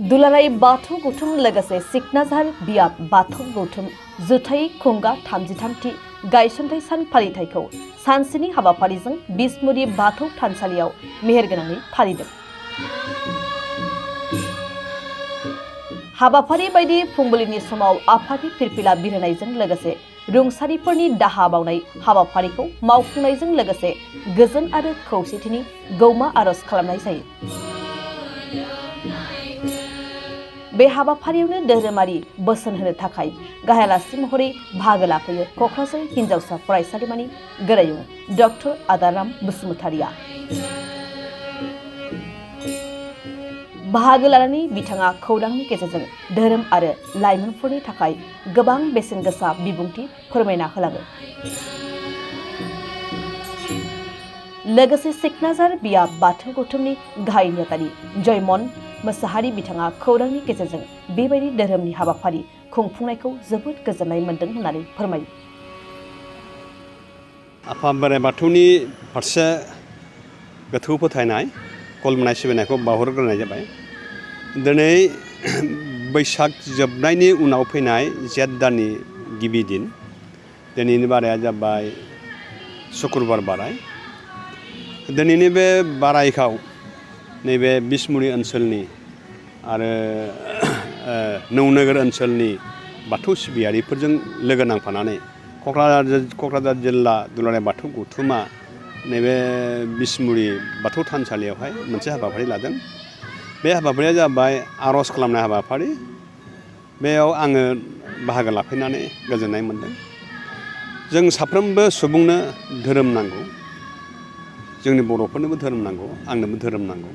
दुलाराय बाथौ गौथुम लोगोसे सिकनाझार बियाब बाथौ गौथुम जुथाइ खुंगा 33थि गायसनथाइ सान फालिथायखौ सानसेनि हाबाफारिजों बिसमुरि बाथौ थानसालियाव मेहेरगोनाङै फालिदों। हाबाफारि बायदि फुंबिलिनि समाव आफादनि फिरफिला बिरहोनायजों लोगोसे रुंसारिफोरनि दाहा बावनाय हाबाफारिखौ मावफुंनायजों लोगोसे गोजोन आरो खौसेथिनि गौमा आरज खालामनाय जायो। बे हाबाफारियावनो धोरोमारि बोसोन होनो थाखाय गाहाय आलासि महरै बाहागो लाफैयो क'क्राझार हिनजावसा फरायसालिमानि गोरायुं डक्टर आदाराम बसुमतारिया। बाहागो लानानै बिथाङा खौरांनि गेजेरजों धोरोम आरो लाइमोनफोरनि थाखाय गोबां बेसेन गोसा बिबुंथि फोरमायना होलाङो। लोगोसे सिकनाझार बियाब बाथौ गौथुमनि गाहाय नेहाथारि जयमन मोसाहारि बिथाङा खौरांनि गेजेरजों बेबायदि धोरोमनि हाबाफारि खुंफुंनायखौ जोबोद गोजोननाय मोन्दों होननानै फोरमायो। आफा बोराइ बाथौनि फारसे गोथौ फोथायनाय खुलुमनाय सिबिनायखौ बावहरग्रोनाय जाबाय। दिनै बैसाग जोबनायनि उनाव फैनाय जेठ दाननि गिबि दिन। दिनैनि बाराया जाबाय शुक्रबार बाराय। दिनैनि बे बारायखौ नैबे बिसमुरि ओनसोलनि आरो नौनोगोर ओनसोलनि बाथौ सिबियारिफोरजों लोगो नांफानानै क'क्राझार जिल्ला दुलाराय बाथौ गौथुमा नैबे बिसमुरि बाथौ थानसालियावहाय मोनसे हाबाफारि लादों। बे हाबाफारिया जाबाय आर'ज खालामनाय हाबाफारि। बेयाव आङो बाहागो लाफैनानै गोजोननाय मोन्दों। जों साफ्रोमबो सुबुंनो धोरोम नांगौ। जोंनि बर'फोरनोबो धोरोम नांगौ, आंनोबो धोरोम नांगौ।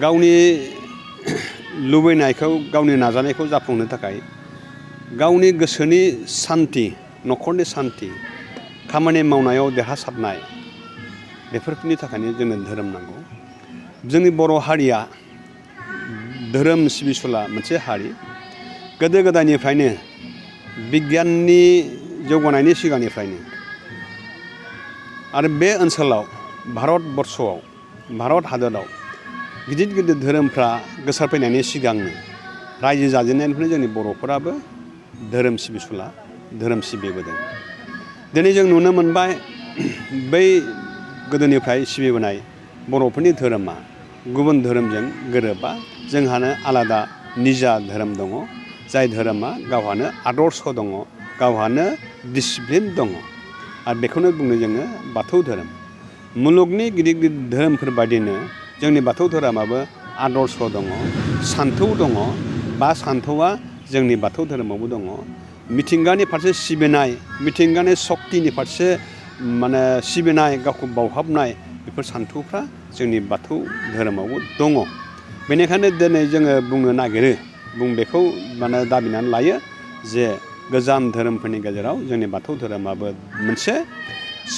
गावनि लुबैनायखौ, गावनि नाजानायखौ जाफुंनो थाखाय गावनि गोसोनि सान्थि, न'खरनि सान्थि, खामानि मावनायाव देरहासारनाय, बेफोरनि थाखायनो जोंनो धोरोम नांगौ। जोंनि बर' हारिया धोरोम सिबिसुला मोनसे हारि। गोदो गोदायनिफ्रायनो बिगियाननि जौगानायनि सिगांनिफ्रायनो आरो बे ओनसोलाव भारतबर्षआव, भारत हादराव गिदिर गिदिर धोरोमफ्रा गोसारफैनायनि सिगांनो रायजो जाजेननायनिफ्रायनो जोंनि बर'फोराबो धोरोम सिबिसुला, धोरोम सिबिबोदों। दिनै जों नुनो मोनबाय बै गोदोनिफ्राय सिबिबोनाय बर'फोरनि धोरोमा गुबुन धोरोमजों गोरोबा। जोंहानो आलादा निजा धोरोम दङ, जाय धोरोमा गावहानो आदर्श दङ, गावहानो डिसिप्लिन दङ। आरो बेखौनो बुङो जोङो बाथौ धोरोम। मुलुगनि गिदिर गिदिर धोरोमफोर बायदिनो जोंनि बाथौ धोरोमाबो आदर्श दङ, सान्थौ दङ। बा सान्थौआ जोंनि बाथौ धोरोमावबो दङ। मिथिंगानि फारसे सिबिनाय, मिथिंगानि सक्तिनि फारसे सिबिनाय, गावखौ बावहाबनाय, बेफोर सान्थौफ्रा जोंनि बाथौ धोरोमावबो दङ। बेनिखायनो दिनै जोङो बुंनो नागिरो, बेखौ दाबिनानै लायो जे गोजाम धोरोमफोरनि गेजेराव जोंनि बाथौ धोरोमाबो मोनसे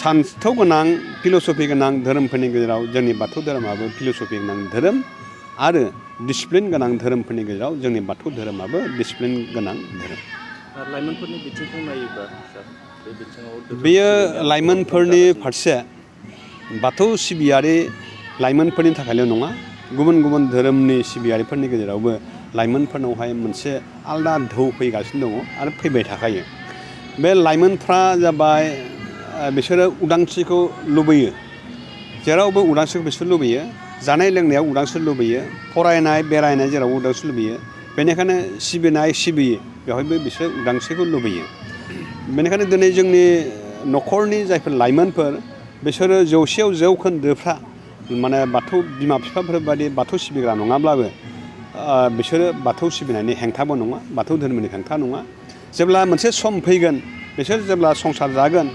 सान्थौ गोनां, फिल'सफि गोनां धोरोमफोरनि गेजेराव जोंनि बाथौ धोरोमाबो फिल'सफि गोनां धोरोम आरो डिसिप्लिन गोनां धोरोमफोरनि गेजेराव जोंनि बाथौ धोरोमाबो डिसिप्लिन गोनां धोरोम। लाइमोनफोरनि बिथिंखौ नायोब्ला सार, बे बिथिङाव बेयो लाइमोनफोरनि फारसे बाथौ सिबियारि लाइमोनफोरनि थाखायल' नङा, गुबुन गुबुन धोरोमनि सिबियारिफोरनि गेजेरावबो लाइमोनफोरनावहाय मोनसे आलादा ढौ फैगासिनो दङ आरो फैबाय थाखायो। बे लाइमोनफ्रा जाबाय बिसोरो उदांस्रिखौ लुबैयो। जेरावबो उदांस्रिखौ बिसोर लुबैयो। जानाय लोंनायाव उदांस्रि लुबैयो, फरायनाय बेरायनाय जेरावबो उदांस्रि लुबैयो। बेनिखायनो सिबियो, बेवहायबो बिसोर उदांस्रिखौ लुबैयो। बेनिखायनो दिनै जोंनि न'खरनि जायफोर लाइमोनफोर, बिसोरो 100आव 100% बाथौ बिमा बिफाफोर बायदि बाथौ सिबिग्रा नङाब्लाबो बिसोरो बाथौ सिबिनायनि हेंथाबो नङा, बाथौ धोरोमनि हेंथा नङा। जेब्ला मोनसे सम फैगोन, बिसोर जेब्ला संसार जागोन,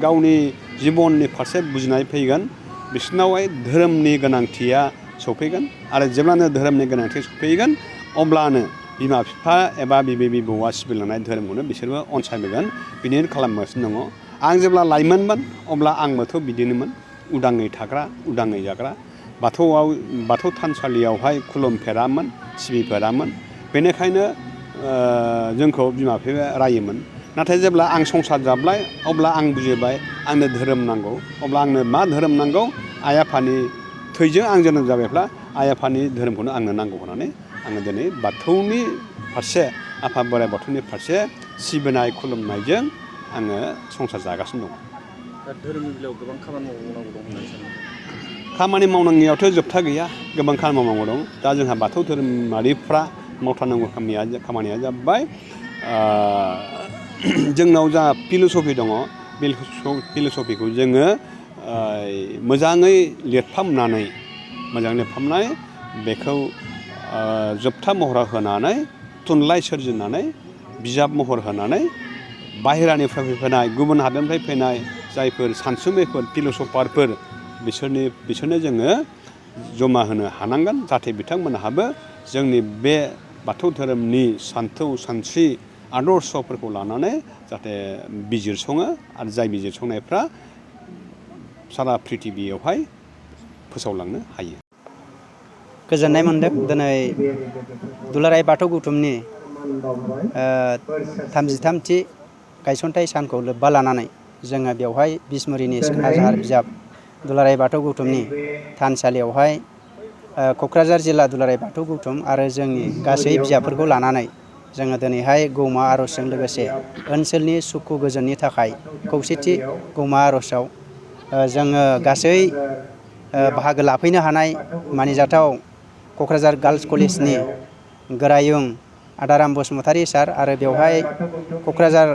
गावनि जिबननि फारसे बुजिनाय फैगोन, बिसोरनावहाय धोरोमनि गोनांथिया सफैगोन। आरो जेब्लानो धोरोमनि गोनांथि सफैगोन, अब्लानो बिमा बिफा एबा बिबै बिबौआ सिबिलांनाय धोरोमखौनो बिसोरबो अनसायबोगोन। बिदिनो खालामगासिनो दङ। आं जेब्ला लाइमोनमोन, अब्ला आंबोथ' बिदिनोमोन, उदाङै थाग्रा, उदाङै जाग्रा। बाथौ थानसालियावहाय खुलुमफेरामोन, सिबिफेरामोन। बेनिखायनो जोंखौ बिमा बिफाया रायोमोन। नाथाय जेब्ला आं संसार जाबाय, अब्ला आं बुजिबाय आंनो धोरोम नांगौ। अब्ला आंनो मा धोरोम नांगौ? आइ आफानि थैजों आं जोनोम जाबायब्ला आइ आफानि धोरोमखौनो आंनो नांगौ होननानै आङो दिनै बाथौनि फारसे आफा बोराइ बाथौनि फारसे सिबिनाय खुलुमनायजों आङो संसार जागासिनो दं। दा धोरोमनि बेलायाव गोबां खामानि मावनांगौ दं होननानै सानो। खामानि मावनांगौआवथ' जोबथा गैया, गोबां खामानि मावनांगौ दं। दा जोंहा बाथौ धोरोमारिफ्रा मावथारनांगौ खामानिया जाबाय जोंनाव जा फिल'सफि दङ, बे फिल'सफिखौ जोङो मोजाङै लिरफामनानै बेखौ जोबथा महर होनानै थुनलाइ सोरजिनानै बिजाब महर होनानै बाहेरानिफ्राय फैनाय गुबुन हादोरनिफ्राय फैनाय जायफोर सानसुमैफोर फिल'सफारफोर बिसोरनो जोङो जमा होनो हानांगोन, जाहाथे बिथांमोनहाबो जोंनि बे बाथौ धोरोमनि सानथौ सानस्रि आदर्शफोरखौ लानानै जाहाथे बिजिरसङो आरो जाय बिजिरसंनायफ्रा सारा प्रिथिबियावहाय फोसावलांनो हायो। गोजोननाय मोन्दों दिनै दुलाराय बाथौ गौथुमनि 33थि गायसनथाइ सानखौ लोब्बा लानानै जोङो बेवहाय बिसमुरिनि सिखोना जाहार बिजाब दुलाराय बाथौ गौथुमनि थानसालियावहाय क'क्राझार जिल्ला दुलाराय बाथौ गौथुम आरो जोंनि गासै बिजाबफोरखौ लानानै जोङो दिनैहाय गौमा आर'जजों लोगोसे ओनसोलनि सुखु गोजोननि थाखाय खौसेथि गौमा आर'जआव जोङो गासै बाहागो लाफैनो हानाय मानिजाथाव क'क्राझार गार्लस कलेजनि गोरायुं आदाराम बसुमतारी सार आरो बेवहाय क'क्राझार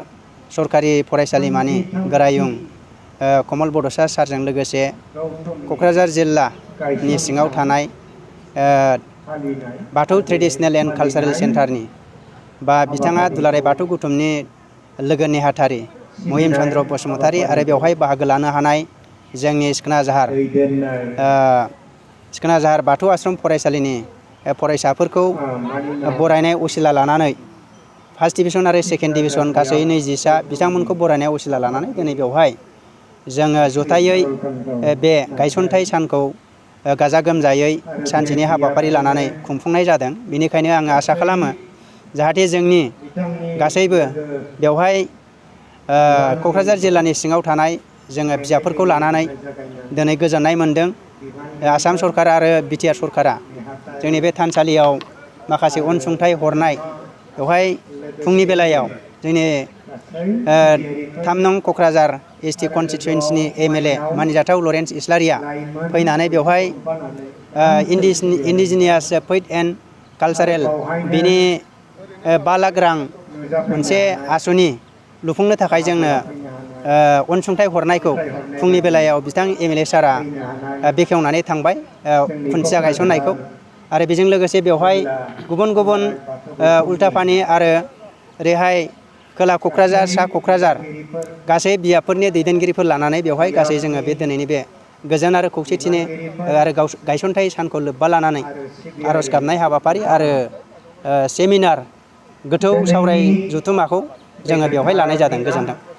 सरकारि फरायसालिमानि गोरायुं कमल बड'सा सारजों लोगोसे क'क्राझार जिल्लानि सिङाव थानाय बाथौ ट्रेडिसनेल एन्ड कालचारेल सेन्टारनि बा बिथाङा दुलाराय बाथौ गौथुमनि लोगो नेहाथारि महिम चन्द्र बसुमतारी आरो बेवहाय बाहागो लानो हानाय जोंनि सिखोना जाहार बाथौ आश्रम फरायसालिनि फरायसाफोरखौ बरायनाय असिला लानानै फार्स्ट डिभिजन आरो सेकेन्ड डिभिजन गासै 20सा बिथांमोनखौ बरायनाय असिला लानानै दिनै बेवहाय जोङो जथायै बे गायसनथाइ सानखौ गाजा गोमजायै सानसेनि हाबाफारि लानानै खुंफुंनाय जादों। बेनिखायनो आङो आसा खालामो जाहाथे जोंनि गासैबो बेवहाय क'क्राझार जिल्लानि सिङाव थानाय जोङो बिजाबफोरखौ लानानै दिनै गोजोननाय मोन्दों। आसाम सरकार आरो बिटिआर सरकारा जोंनि बे थानसालियाव माखासे अनसुंथाइ हरनाय बेवहाय फुंनि बेलायाव जोंनि 3 नं क'क्राझार एसटि कनस्टिटुवेन्सिनि एमएलए मानिजाथाव लरेन्स इस्लारिया फैनानै बेवहाय इन्डिजिनियास फैथ एन्ड कालचारेल बिनि 5 लाख रां मोनसे आसुनि लुफुंनो थाखाय जोंनो अनसुंथाइ हरनायखौ फुंनि बेलायाव बिथां एमएलए सारा बेखेवनानै थांबाय खुन्थिया गायसननायखौ। आरो बेजों लोगोसे बेवहाय गुबुन गुबुन उल्टापानि आरो ओरैहाय खोला क'क्राझार सा क'क्राझार गासै बियाबफोरनि दैदेनगिरिफोर लानानै बेवहाय गासै जोङो बे दिनैनि बे गोजोन आरो खौसेथिनि आरो गायसनथाइ सानखौ लोब्बा लानानै आर'ज गाबनाय हाबाफारि आरो सेमिनार गोथौ सावराय जथुमाखौ जोङो बेवहाय लानाय जादों। गोजोन्थों।